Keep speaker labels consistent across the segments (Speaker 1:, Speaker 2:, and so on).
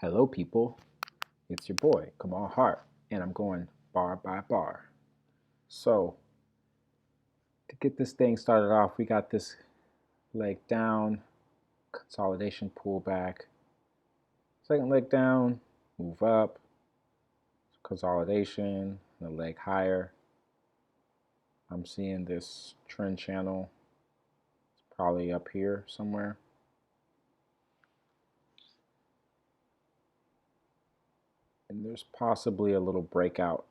Speaker 1: Hello, people. It's your boy, Kamal Hart, and I'm going bar by bar. So, to get this thing started off, we got this leg down, consolidation pullback. Second leg down, move up, consolidation, the leg higher. I'm seeing this trend channel. It's probably up here somewhere. And there's possibly a little breakout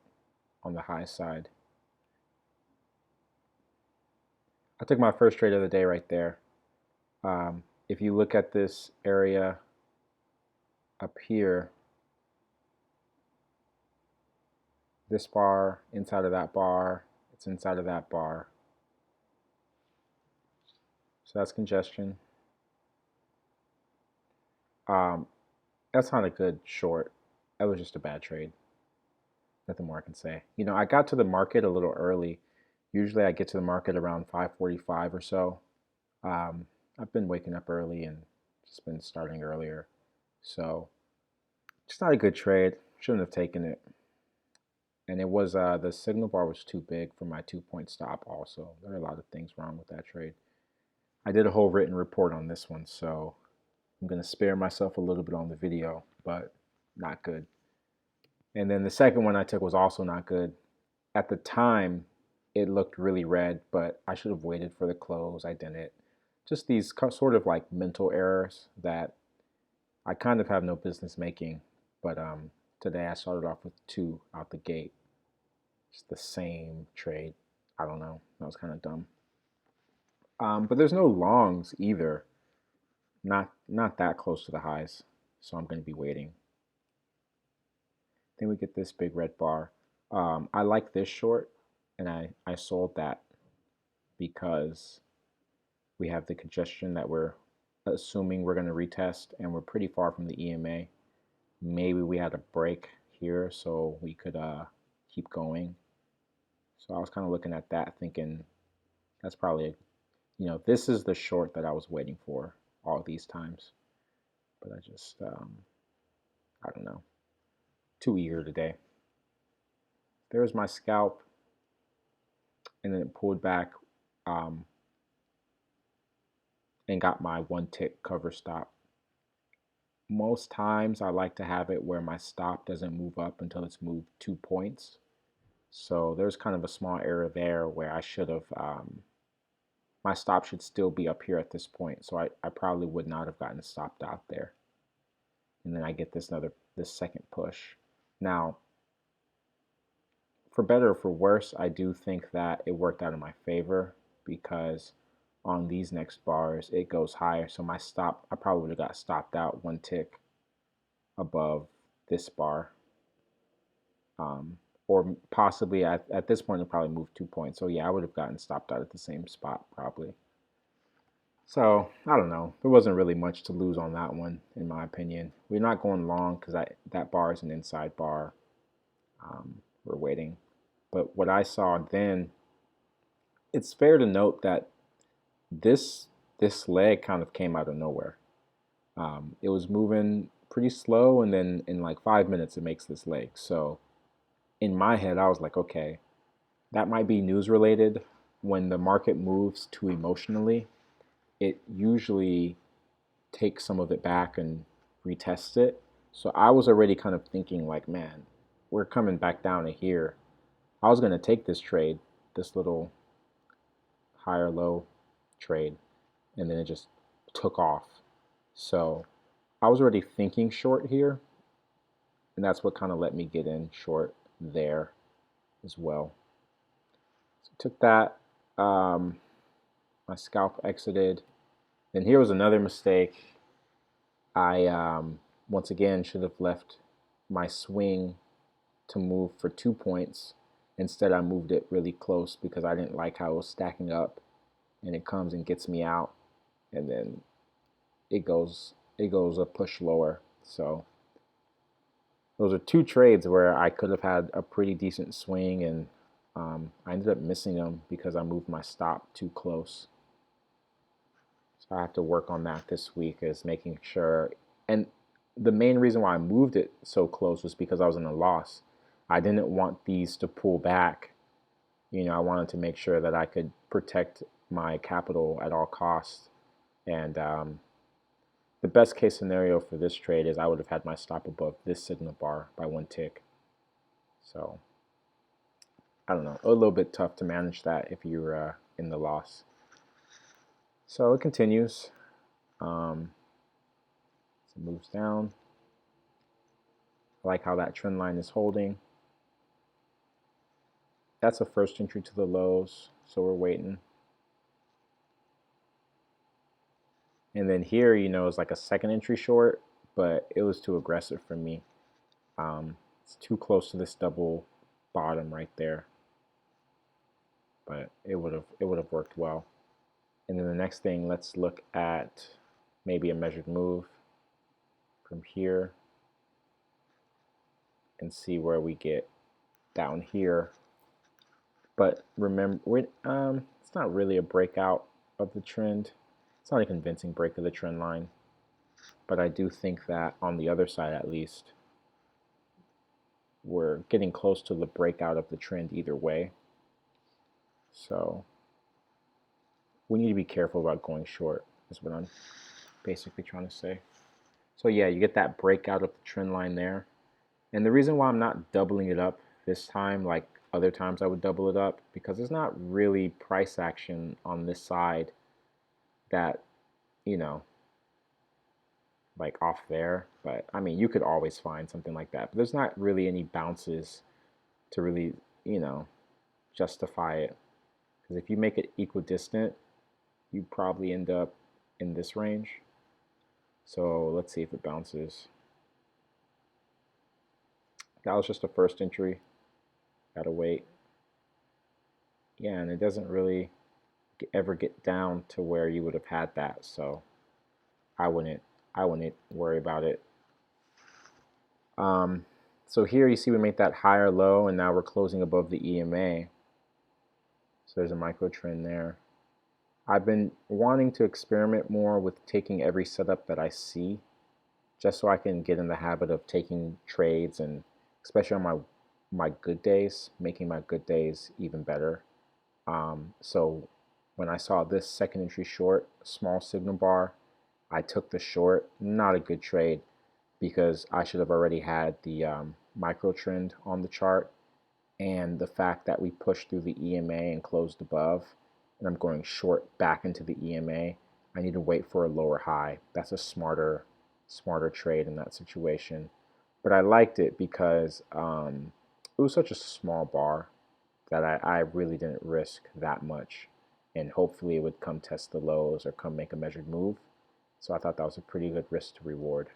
Speaker 1: on the high side. I took my first trade of the day right there. If you look at this area up here, this bar, inside of that bar, it's inside of that bar. So that's congestion. That's not a good short. That was just a bad trade. Nothing more I can say. I got to the market a little early. Usually I get to the market around 5:45 or so. I've been waking up early and just been starting earlier. So it's not a good trade. Shouldn't have taken it. And it was the signal bar was too big for my 2-point stop also. There are a lot of things wrong with that trade. I did a whole written report on this one, so I'm going to spare myself a little bit on the video, but not good. And then the second one I took was also not good. At the time, it looked really red, but I should have waited for the close. I didn't. Just these sort of like mental errors that I kind of have no business making. But today I started off with 2 out the gate. It's the same trade. I don't know. That was kind of dumb. But there's no longs either. Not that close to the highs. So I'm going to be waiting. Then we get this big red bar. I like this short, and I sold that because we have the congestion that we're assuming we're going to retest, and we're pretty far from the EMA. Maybe we had a break here so we could keep going. So I was kind of looking at that thinking that's probably, this is the short that I was waiting for all these times. But I just, I don't know, too eager today. There's my scalp, and then it pulled back and got my 1 tick cover stop. Most times I like to have it where my stop doesn't move up until it's moved 2 points. So there's kind of a small error there where I should have, my stop should still be up here at this point. So I probably would not have gotten stopped out there. And then I get this second push. Now, for better or for worse, I do think that it worked out in my favor because on these next bars, it goes higher. So my stop, I probably would have got stopped out 1 tick above this bar. Or possibly at this point, it probably moved 2 points. So yeah, I would have gotten stopped out at the same spot probably. So I don't know. There wasn't really much to lose on that one, in my opinion. We're not going long because that bar is an inside bar. We're waiting. But what I saw then, it's fair to note that this leg kind of came out of nowhere. It was moving pretty slow, and then in like 5 minutes, it makes this leg. So in my head, I was like, okay, that might be news related. When the market moves too emotionally, it usually takes some of it back and retests it. So I was already kind of thinking like, man, we're coming back down to here. I was going to take this trade, this little higher low trade, and then it just took off. So I was already thinking short here, and that's what kind of let me get in short there as well. So took that. My scalp exited. And here was another mistake. I once again should have left my swing to move for 2 points. Instead, I moved it really close because I didn't like how it was stacking up, and it comes and gets me out, and then it goes a push lower. So those are 2 trades where I could have had a pretty decent swing, and I ended up missing them because I moved my stop too close. So I have to work on that this week, is making sure. And the main reason why I moved it so close was because I was in a loss. I didn't want these to pull back. I wanted to make sure that I could protect my capital at all costs. And the best case scenario for this trade is I would have had my stop above this signal bar by 1 tick. So I don't know, a little bit tough to manage that if you're in the loss. So it continues. So it moves down. I like how that trend line is holding. That's a first entry to the lows, so we're waiting. And then here, is like a second entry short, but it was too aggressive for me. It's too close to this double bottom right there, but it would have worked well. And then the next thing, let's look at maybe a measured move from here and see where we get down here. But remember, it's not really a breakout of the trend. It's not a convincing break of the trend line. But I do think that on the other side, at least, we're getting close to the breakout of the trend either way. So we need to be careful about going short, is what I'm basically trying to say. So yeah, you get that breakout of the trend line there. And the reason why I'm not doubling it up this time, like other times I would double it up, because there's not really price action on this side that, like off there. But I mean, you could always find something like that. But there's not really any bounces to really, justify it. Because if you make it equidistant, you probably end up in this range. So let's see if it bounces. That was just a first entry. Gotta wait. Yeah, and it doesn't really ever get down to where you would have had that. So I wouldn't worry about it. So here you see we make that higher low, and now we're closing above the EMA. So there's a micro trend there. I've been wanting to experiment more with taking every setup that I see, just so I can get in the habit of taking trades, and especially on my good days, making my good days even better. So when I saw this second entry short, small signal bar, I took the short. Not a good trade, because I should have already had the micro trend on the chart, and the fact that we pushed through the EMA and closed above, and I'm going short back into the EMA, I need to wait for a lower high. That's a smarter trade in that situation. But I liked it because it was such a small bar that I really didn't risk that much, and hopefully it would come test the lows or come make a measured move. So I thought that was a pretty good risk to reward.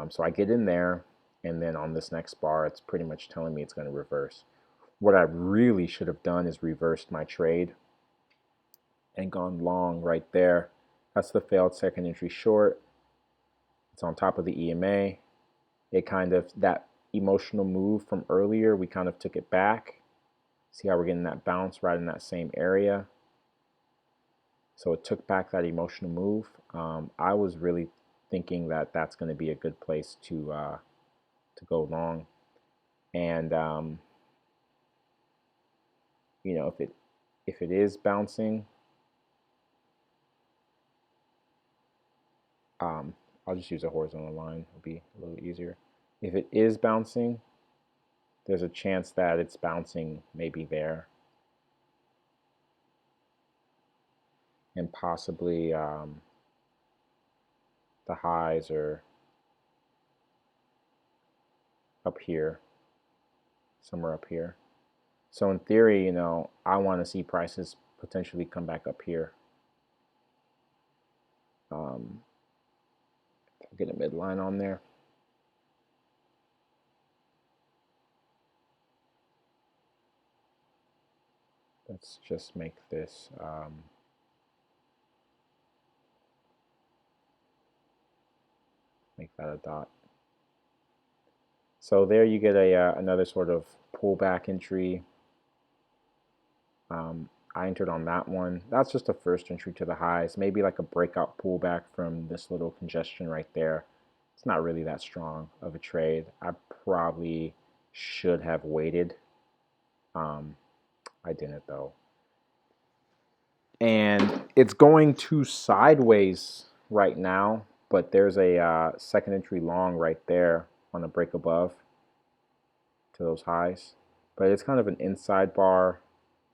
Speaker 1: So I get in there, and then on this next bar, it's pretty much telling me it's going to reverse. What I really should have done is reversed my trade and gone long right there. That's the failed second entry short. It's on top of the EMA. It kind of, that emotional move from earlier, we kind of took it back. See how we're getting that bounce right in that same area. So it took back that emotional move. I was really thinking that that's going to be a good place to go long, and if it is bouncing, I'll just use a horizontal line. It'll be a little easier. If it is bouncing, there's a chance that it's bouncing maybe there, and possibly the highs are up here, somewhere up here. So in theory, I want to see prices potentially come back up here. Get a midline on there. Let's just make this make that a dot. So there you get another sort of pullback entry. I entered on that one. That's just a first entry to the highs, maybe like a breakout pullback from this little congestion right there it's not really that strong of a trade. I probably should have waited. Um, I didn't though. And it's going to sideways right now, but there's a second entry long right there on the break above to those highs. But it's kind of an inside bar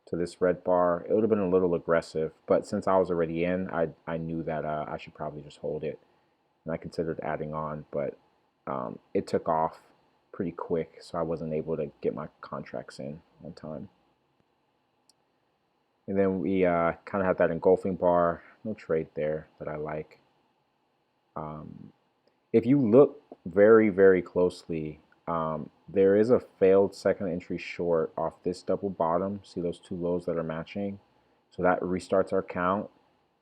Speaker 1: to this red bar. It would have been a little aggressive, but since I was already in, I knew that I should probably just hold it. And I considered adding on, but it took off pretty quick, so I wasn't able to get my contracts in on time. And then we kind of have that engulfing bar. No trade there that I like. Um, if you look very, very closely, there is a failed second entry short off this double bottom. See those two lows that are matching? So that restarts our count.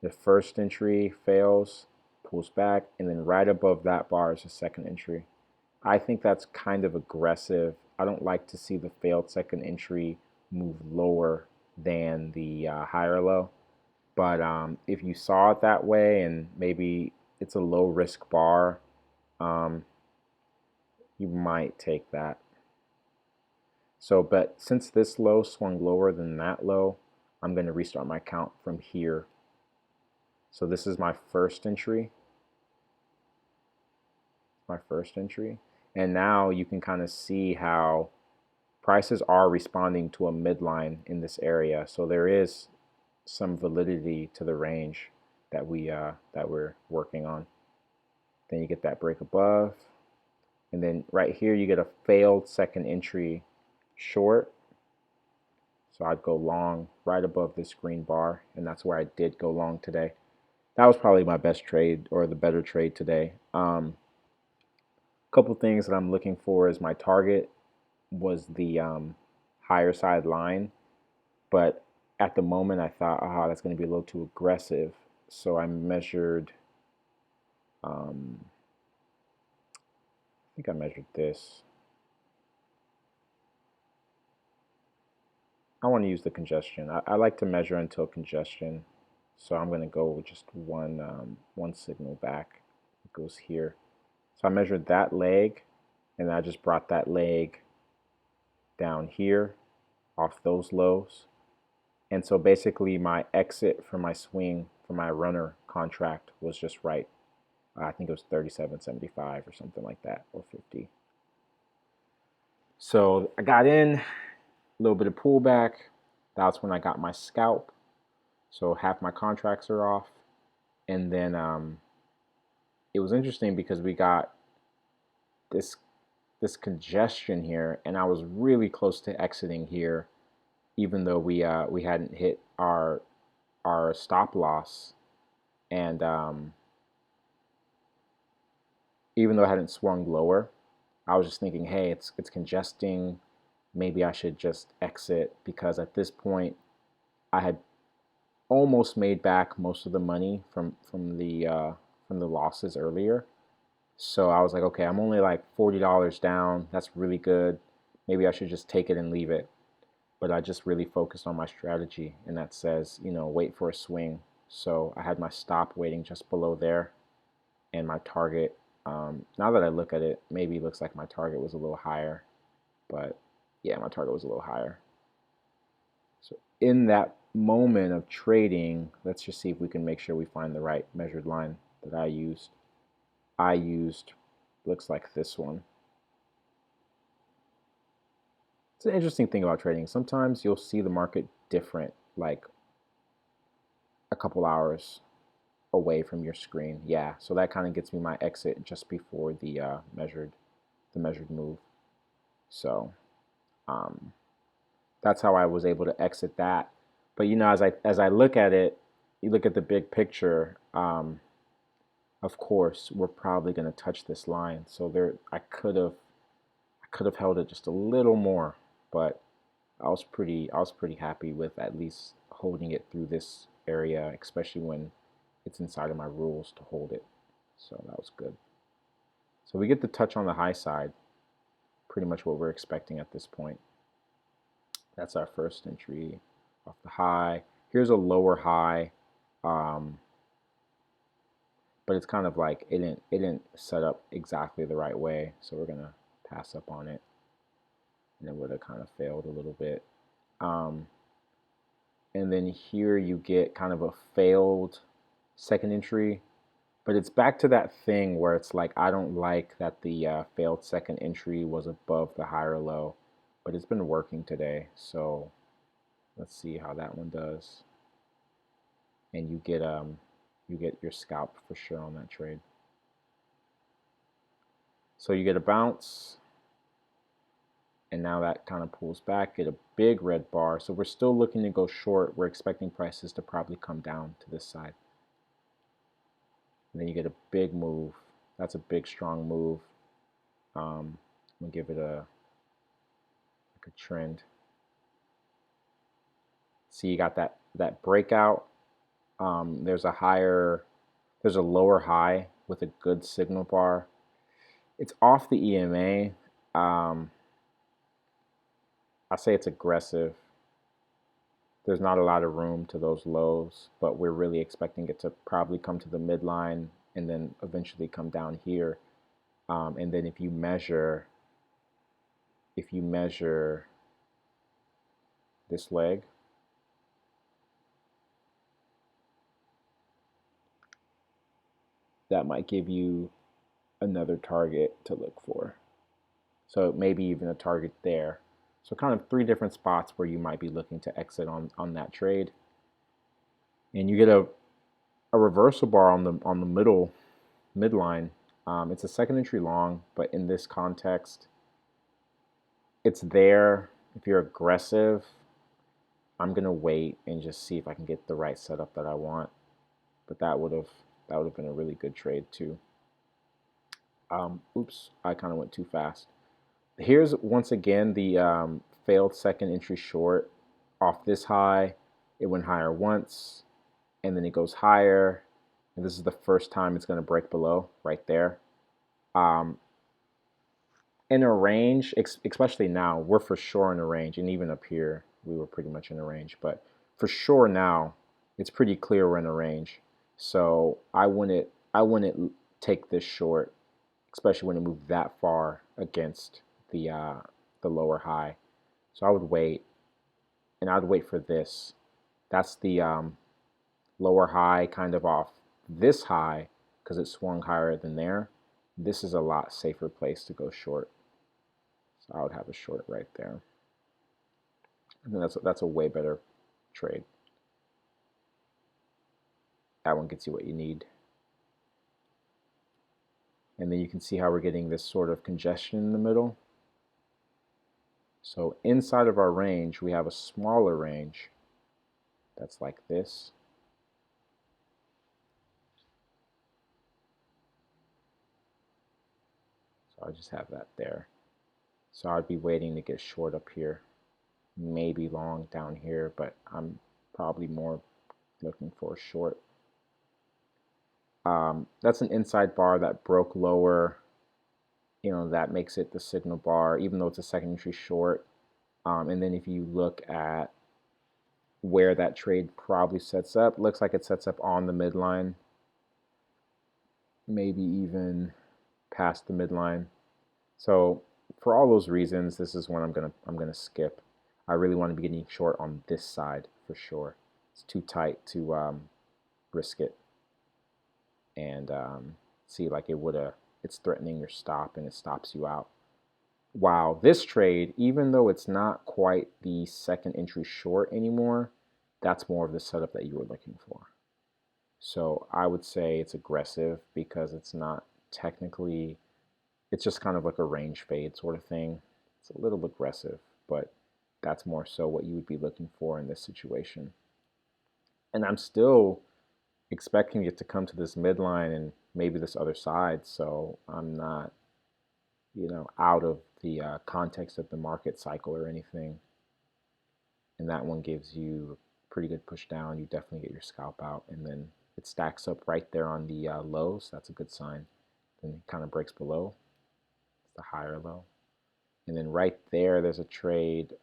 Speaker 1: The first entry fails, pulls back, and then right above that bar is the second entry. I think that's kind of aggressive. I don't like to see the failed second entry move lower than the higher low. But if you saw it that way and maybe it's a low risk bar, um, you might take that. So, but since this low swung lower than that low, I'm going to restart my count from here. So this is my first entry. My first entry. And now you can kind of see how prices are responding to a midline in this area. So there is some validity to the range that we're working on. Then you get that break above. And then right here you get a failed second entry short. So I'd go long right above this green bar, and that's where I did go long today. That was probably my best trade or the better trade today. Couple things that I'm looking for is my target was the higher side line, but at the moment I thought, that's going to be a little too aggressive. So I measured, I think I measured this. I want to use the congestion. I like to measure until congestion. So I'm going to go with just one signal back. It goes here. So I measured that leg, and I just brought that leg down here off those lows. And so basically my exit for my swing for my runner contract was just right. I think it was 37.75 or something like that, or 50. So I got in, a little bit of pullback. That's when I got my scalp. So half my contracts are off. And then it was interesting because we got this congestion here, and I was really close to exiting here, even though we hadn't hit our stop loss, and even though I hadn't swung lower, I was just thinking, hey, it's congesting. Maybe I should just exit, because at this point I had almost made back most of the money from the losses earlier. So I was like, okay, I'm only like $40 down. That's really good. Maybe I should just take it and leave it. But I just really focused on my strategy, and that says, wait for a swing. So I had my stop waiting just below there, and my target. Now that I look at it, maybe it looks like my target was a little higher, but yeah, my target was a little higher. So in that moment of trading, let's just see if we can make sure we find the right measured line that I used. Looks like this one. It's an interesting thing about trading. Sometimes you'll see the market different, like a couple hours away from your screen. Yeah, so that kind of gets me my exit just before the measured move. So that's how I was able to exit that. But as I look at it, you look at the big picture. Of course, we're probably going to touch this line. So I could have held it just a little more, but I was pretty happy with at least holding it through this area, especially when it's inside of my rules to hold it. So that was good. So we get the touch on the high side, pretty much what we're expecting at this point. That's our first entry off the high. Here's a lower high. but it's kind of like it didn't set up exactly the right way, so we're gonna pass up on it, and it would have kind of failed a little bit. Um, and then here you get kind of a failed second entry, but it's back to that thing where it's like I don't like that the failed second entry was above the higher low, but it's been working today, so let's see how that one does. And you get your scalp for sure on that trade. So you get a bounce, and now that kind of pulls back, get a big red bar. So we're still looking to go short. We're expecting prices to probably come down to this side. And then you get a big move. That's a big, strong move. I'm gonna give it a like a trend. See, you got that breakout. There's a lower high with a good signal bar. It's off the EMA. I say it's aggressive. There's not a lot of room to those lows, but we're really expecting it to probably come to the midline and then eventually come down here. And then if you measure this leg, that might give you another target to look for. So maybe even a target there. So kind of three different spots where you might be looking to exit on that trade. And you get a reversal bar on the middle midline. It's a second entry long, but in this context, it's there. If you're aggressive, I'm gonna wait and just see if I can get the right setup that I want. But that would have been a really good trade too. Oops, I kind of went too fast. Here's once again the failed second entry short off this high. It went higher once, and then it goes higher. And this is the first time it's going to break below right there. In a range, especially now, we're for sure in a range, and even up here, we were pretty much in a range. But for sure now, it's pretty clear we're in a range. So I wouldn't take this short, especially when it moved that far against the lower high. So I would wait, and I'd wait for this. That's the lower high kind of off this high because it swung higher than there. This is a lot safer place to go short. So I would have a short right there. And that's a way better trade. That one gets you what you need. And then you can see how we're getting this sort of congestion in the middle. So inside of our range, we have a smaller range that's like this. So I just have that there. So I'd be waiting to get short up here, maybe long down here, but I'm probably more looking for a short. That's an inside bar that broke lower. You know, that makes it the signal bar, even though it's a second entry short. And then if you look at where that trade probably sets up, looks like it sets up on the midline, maybe even past the midline. So for all those reasons, this is one I'm gonna skip. I really want to be getting short on this side for sure. It's too tight to risk it and see like it's threatening your stop and it stops you out. Wow, this trade, even though it's not quite the second entry short anymore, that's more of the setup that you were looking for. So I would say it's aggressive because it's not technically, it's just kind of like a range fade sort of thing. It's a little aggressive, but that's more so what you would be looking for in this situation. And I'm still expecting it to come to this midline and maybe this other side, so I'm not, out of the context of the market cycle or anything. And that one gives you a pretty good push down. You definitely get your scalp out, and then it stacks up right there on the lows. That's a good sign. Then it kind of breaks below. It's the higher low. And then right there, there's a trade.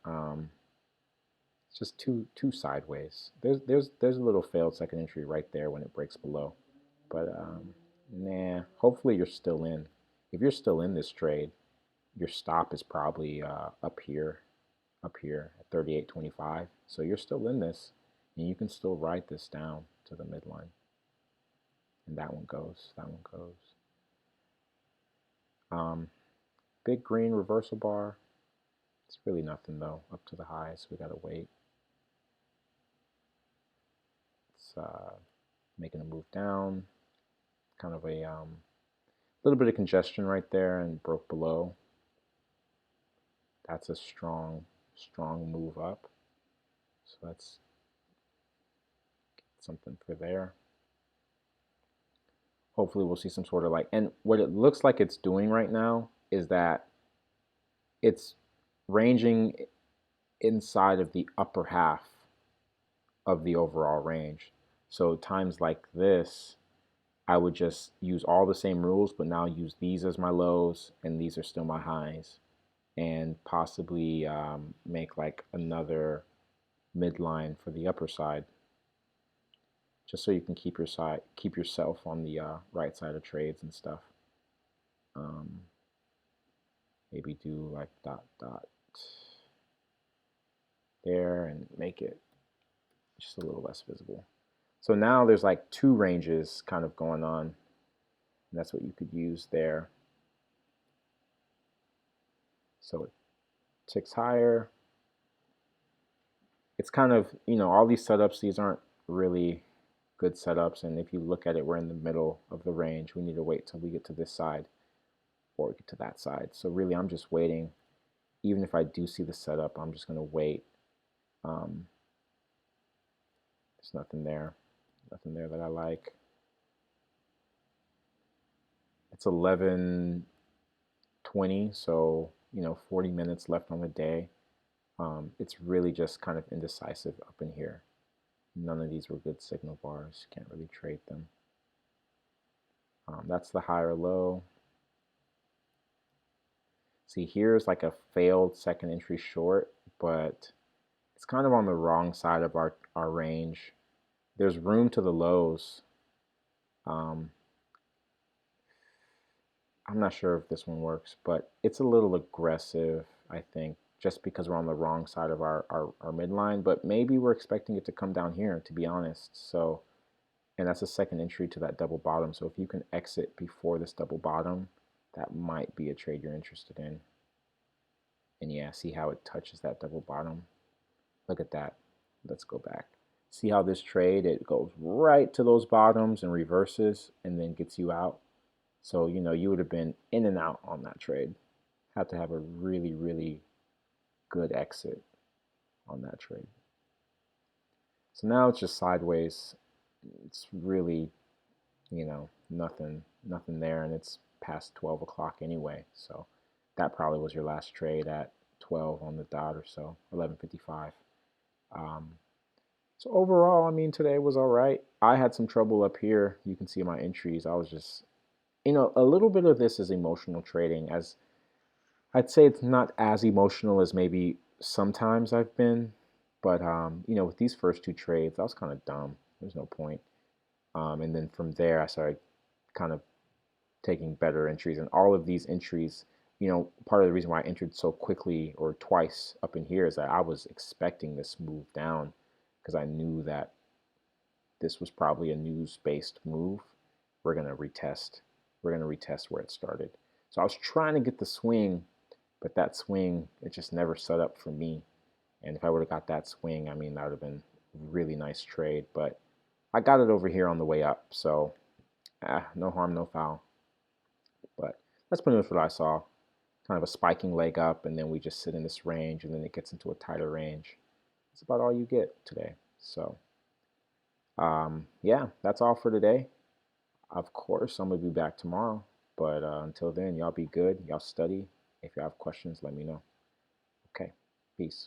Speaker 1: It's just two sideways. There's a little failed second entry right there when it breaks below, but Nah, hopefully you're still in. If you're still in this trade, your stop is probably up here at 38.25. So you're still in this, and you can still write this down to the midline. And that one goes. That one goes. Big green reversal bar. It's really nothing though. Up to the highs, we gotta wait. It's making a move down. Kind of a little bit of congestion right there, and broke below. That's a strong move up. So that's something for there. Hopefully we'll see some sort of like, and what it looks like it's doing right now is that it's ranging inside of the upper half of the overall range. So times like this, I would just use all the same rules, but now use these as my lows, and these are still my highs, and possibly make like another midline for the upper side, just so you can keep yourself on the right side of trades and stuff. Maybe do like dot dot there and make it just a little less visible. So now there's like two ranges kind of going on, and that's what you could use there. So it ticks higher. It's kind of, all these setups, these aren't really good setups, and if you look at it, we're in the middle of the range. We need to wait till we get to this side or get to that side. So really, I'm just waiting. Even if I do see the setup, I'm just going to wait. There's nothing there that I like. It's 11:20, so 40 minutes left on the day. It's really just kind of indecisive up in here. None of these were good signal bars. Can't really trade them. That's the higher low. See, here's like a failed second entry short, but it's kind of on the wrong side of our range. There's room to the lows. I'm not sure if this one works, but it's a little aggressive, I think, just because we're on the wrong side of our midline. But maybe we're expecting it to come down here, to be honest. So, and that's a second entry to that double bottom. So if you can exit before this double bottom, that might be a trade you're interested in. And yeah, see how it touches that double bottom? Look at that. Let's go back. See how this trade, it goes right to those bottoms and reverses and then gets you out. So, you would have been in and out on that trade. Had to have a really, really good exit on that trade. So now it's just sideways. It's really, nothing there, and it's past 12 o'clock anyway. So that probably was your last trade at 12 on the dot or so, 11:55. So overall, I mean, today was all right. I had some trouble up here. You can see my entries. I was just, a little bit of this is emotional trading. As I'd say, it's not as emotional as maybe sometimes I've been, but with these first two trades, I was kind of dumb. There's no point. And then from there, I started kind of taking better entries, and all of these entries, part of the reason why I entered so quickly or twice up in here is that I was expecting this move down because I knew that this was probably a news-based move. We're going to retest. We're going to retest where it started. So I was trying to get the swing, but that swing, it just never set up for me. And if I would have got that swing, I mean, that would have been a really nice trade. But I got it over here on the way up. So no harm, no foul. But that's pretty much what I saw. Kind of a spiking leg up, and then we just sit in this range, and then it gets into a tighter range. That's about all you get today. So yeah, that's all for today. Of course, I'm going to be back tomorrow. But until then, y'all be good. Y'all study. If you have questions, let me know. Okay, peace.